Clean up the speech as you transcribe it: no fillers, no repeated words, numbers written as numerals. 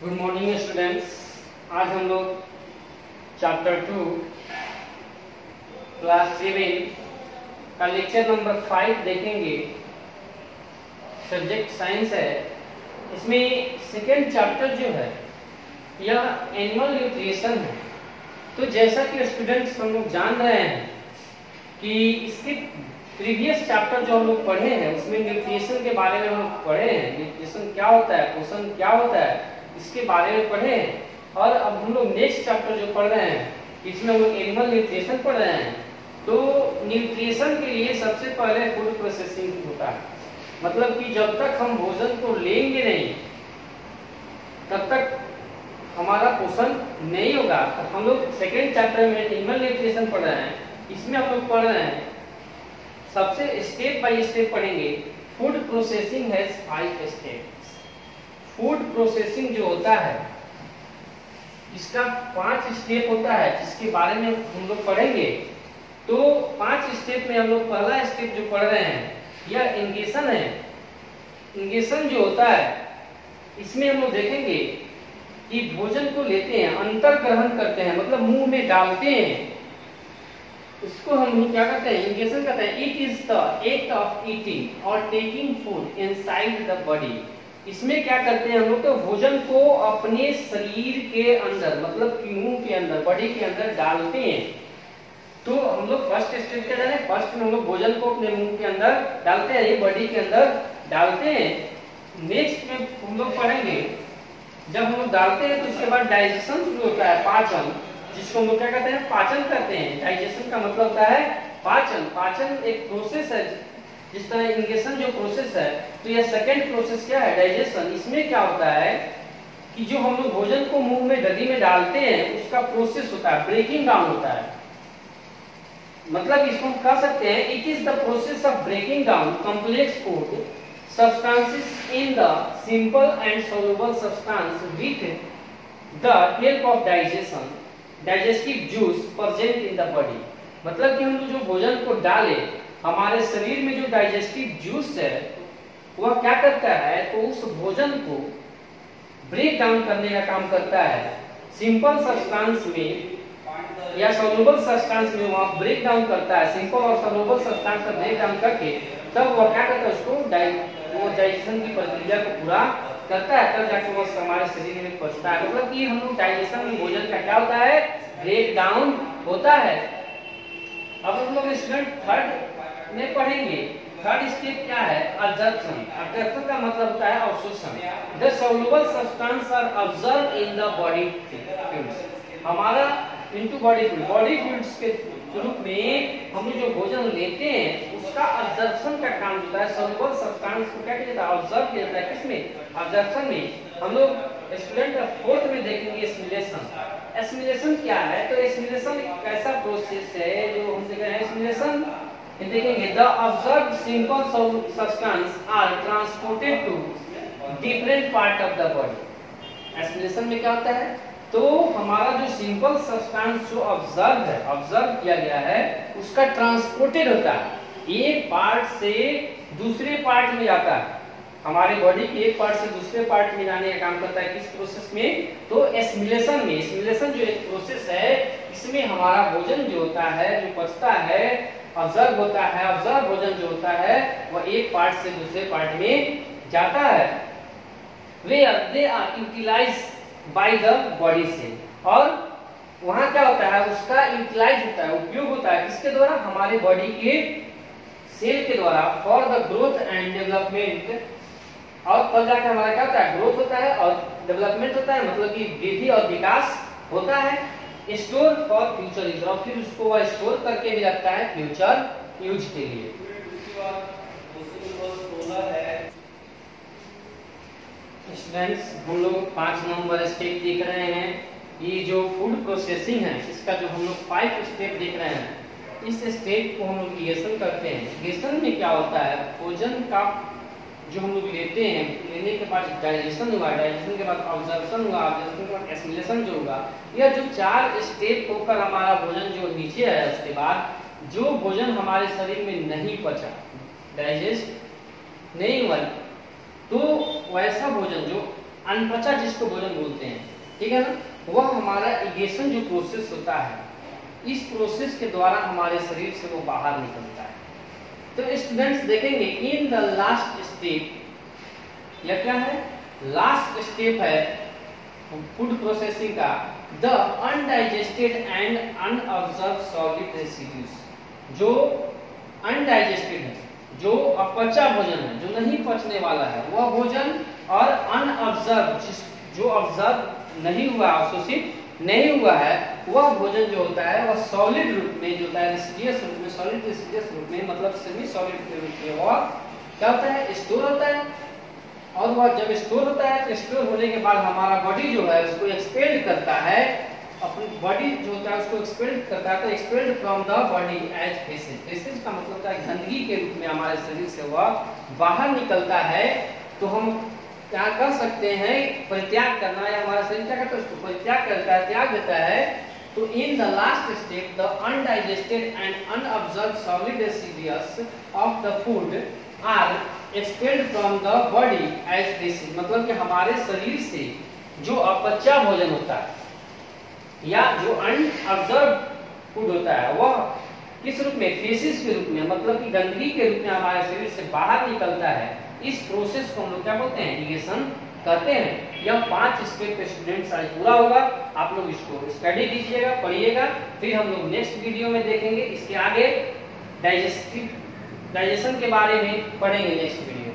Good morning students. आज हम लोग चैप्टर 2 क्लास 7 का लेक्चर नंबर 5 देखेंगे। सब्जेक्ट साइंस है। इसमें सेकेंड चैप्टर जो है यह एनिमल न्यूट्रिशन है। तो जैसा कि स्टूडेंट्स हम लोग जान रहे हैं कि इसके प्रीवियस चैप्टर जो हम लोग पढ़े हैं उसमें न्यूट्रिशन के बारे में हम लोग पढ़े हैं। न्यूट्रिशन क्या होता है, पोषण क्या होता है, इसके बारे में पढ़े हैं। और अब हम लोग नेक्स्ट चैप्टर जो पढ़ रहे हैं इसमें हम लोग एनिमल न्यूट्रिशन पढ़ रहे हैं। तो न्यूट्रिशन के लिए सबसे पहले फूड प्रोसेसिंग होता है। मतलब कि जब तक हम भोजन को लेंगे नहीं तब तक हमारा पोषण नहीं होगा। तो हम लोग सेकेंड चैप्टर में एनिमल न्यूट्रिशन पढ़ रहे हैं। इसमें हम लोग पढ़ रहे हैं, सबसे स्टेप बाय स्टेप पढ़ेंगे। Food processing has 5 steps. Food processing जो होता है इसका 5 स्टेप होता है जिसके बारे में हम लोग पढ़ेंगे। तो 5 स्टेप में हम लोग पहला स्टेप जो पढ़ रहे हैं यह इंगेशन है। इंगेशन जो होता है इसमें हम लोग देखेंगे कि भोजन को लेते हैं, अंतर ग्रहण करते हैं, मतलब मुंह में डालते हैं। इसको हम क्या कहते हैं, इंगेशन कहते हैं। It is the act of eating और taking food inside the body. इसमें क्या करते हैं हम लोग, तो भोजन को अपने शरीर के अंदर, मतलब कि मुंह के अंदर, बॉडी के अंदर डालते हैं। तो हम लोग फर्स्ट स्टेप क्या जाने, फर्स्ट में हम लोग भोजन को अपने मुंह के अंदर डालते हैं, ये बॉडी के अंदर डालते हैं। नेक्स्ट में हम लोग पढ़ेंगे जब हम लोग डालते हैं तो उसके बाद डाइजेशन शुरू होता है, पाचन, जिसको हम लोग क्या कहते हैं, पाचन करते हैं। डाइजेशन का मतलब होता है पाचन। पाचन एक प्रोसेस है। जिस तरह इंगेशन जो प्रोसेस है, तो यह सेकंड प्रोसेस क्या है, डाइजेशन। इसमें क्या होता है कि जो हम लोग भोजन को मुंह में नदी में डालते हैं उसका प्रोसेस होता है, ब्रेकिंग डाउन होता है। मतलब इसको हम कह सकते हैं it is the process of breaking down complex food substances in the simple and soluble substance with the help of digestion digestive juice present in the body. मतलब कि हम लोग जो भोजन को डाले, हमारे शरीर में जो डाइजेस्टिव जूस है वह क्या करता है, तो उस भोजन को ब्रेक डाउन करने का काम करता है। सिंपल सब्सटेंस में या सॉल्युबल सब्सटेंस में वह ब्रेक डाउन करता है। सिंपल और सॉल्युबल सब्सटेंस का ब्रेक डाउन करके तब वह क्या करता है, उसको वो डाइजेशन की प्रक्रिया को पूरा करता है, तब जाके वो हमारे शरीर में पहुंचता है। मतलब कि हम लोग डाइजेशन में भोजन का क्या होता है, ब्रेक डाउन होता है। अब हम लोग स्टूडेंट थर्ड में पढ़ेंगे। थर्ड स्टेप क्या है, अब्जॉर्प्शन। अब्जॉर्प्शन का मतलब होता है अवशोषण। The soluble substance are absorb in the body fluids. हमारा into body fluid, body fluids के रूप में हम जो भोजन लेते हैं उसका अब्जॉर्प्शन का काम होता है। सॉल्युबल सब्सटेंस को क्या किया जाता है, अब्जॉर्ब किया जाता है। किसमें, अब्जॉर्प्शन में। हम लोग स्टूडेंट फोर्थ में देखेंगे एसिमिलेशन। एसिमिलेशन क्या है, तो एसिमिलेशन एक ऐसा प्रोसेस है जो हम देख रहे हैं। एसिमिलेशन देखेंगे, the observed simple substance are transported to different part of the body. Assimilation में क्या होता है, तो हमारा जो सिंपल सब्सटेंस जो ऑब्जर्व है, ऑब्जर्व किया गया है, उसका ट्रांसपोर्टेड होता है, एक पार्ट से दूसरे पार्ट में जाता है। हमारे बॉडी के एक पार्ट से दूसरे पार्ट में जाने का काम करता है। किस प्रोसेस में, तो एसिमिलेशन में। एसिमिलेशन जो एक प्रोसेस है इसमें हमारा भोजन जो होता है, जो पचता है, ऑब्जर्व होता है। ऑब्जर्व भोजन जो होता है वह एक पार्ट से दूसरे पार्ट में जाता है। They are utilized by the body cell. और वहां क्या होता है, उसका यूटिलाइज होता है, उपयोग होता है किसके द्वारा, हमारे बॉडी के सेल के द्वारा, for the growth and development. और तब जाकर हमारा क्या होता है, ग्रोथ होता है और डेवलपमेंट होता है, मतलब कि वृद्धि और विकास होता है। स्टोर फॉर फ्यूचर यूज, और फिर उसको वह स्टोर करके भी रखता है फ्यूचर यूज के लिए। स्टूडेंट्स हम लोग 5 नंबर स्टेप देख रहे हैं। ये जो फूड प्रोसेसिंग है इसका जो हम लोग 5 स्टेप देख रहे हैं, इस स्टेप को हम लोग लिगेशन करते हैं। लिगेशन में क्या होता है, भोजन का जो हम लोग लेते हैं, लेने के बाद डाइजेशन हुआ, डाइजेशन के बाद ऑब्जर्प्शन हुआ, ऑब्जर्प्शन के बाद एसिमिलेशन जो होगा, यह जो 4 स्टेप होकर हमारा भोजन जो नीचे है, उसके बाद जो भोजन हमारे शरीर में नहीं पचा, डाइजेस्ट नहीं हुआ, तो वैसा भोजन जो अनपचा जिसको भोजन बोलते हैं, ठीक है ना, वह हमारा इगेशन जो प्रोसेस होता है, इस प्रोसेस के द्वारा हमारे शरीर से वो बाहर निकलता है। तो स्टूडेंट्स देखेंगे इन द लास्ट स्टेप, यह क्या है, लास्ट स्टेप है फूड प्रोसेसिंग का, the undigested and unobserved solid residues, जो अनडाइजेस्टेड है, जो अपचा भोजन है, जो नहीं पचने वाला है वह भोजन, और अनऑब्जर्व जो ऑब्जर्व नहीं हुआ, अवशोषित नहीं हुआ है, वह भोजन जो होता है वह सॉलिड रूप में जो होता है, रेसिडियस रूप में, सॉलिड रेसिडियस रूप में, मतलब सेमी सॉलिड के रूप में वह क्या होता है, स्टोर होता है। और वह जब स्टोर होता है तो स्टोर होने के बाद हमारा बॉडी जो है उसको एक्सपेल करता है, अपनी बॉडी जो होता है उसको एक्सपेल करता है, तो expelled from the body as faeces, faeces का मतलब क्या है, गंदगी के रूप में हमारे शरीर से वह बाहर निकलता है। तो हम क्या कर सकते हैं, परित्याग करना, या हमारा शरीर क्या करता है, उसको परित्याग करता है, त्याग देता है। तो in the last step the undigested and unobserved solid residues of the food are expelled from the body as faeces, मतलब कि हमारे शरीर से जो अपचा भोजन होता है या जो अनऑब्जर्व फूड होता है वह किस रूप में, फेसेस के रूप में, मतलब कि गंदगी के रूप में हमारे शरीर से बाहर निकलता है। इस प्रोसेस को हम लोग क्या बोलते हैं, इरिगेशन कहते हैं। यह 5 स्टेप पे स्टूडेंट्स आज पूरा होगा, आप लोग इसको स्टडी कीजिएगा, पढ़िएगा, फिर हम लोग नेक्स्ट वीडियो में देखेंगे इसके आगे डाइजेशन के बारे में पढ़ेंगे नेक्स्ट वीडियो।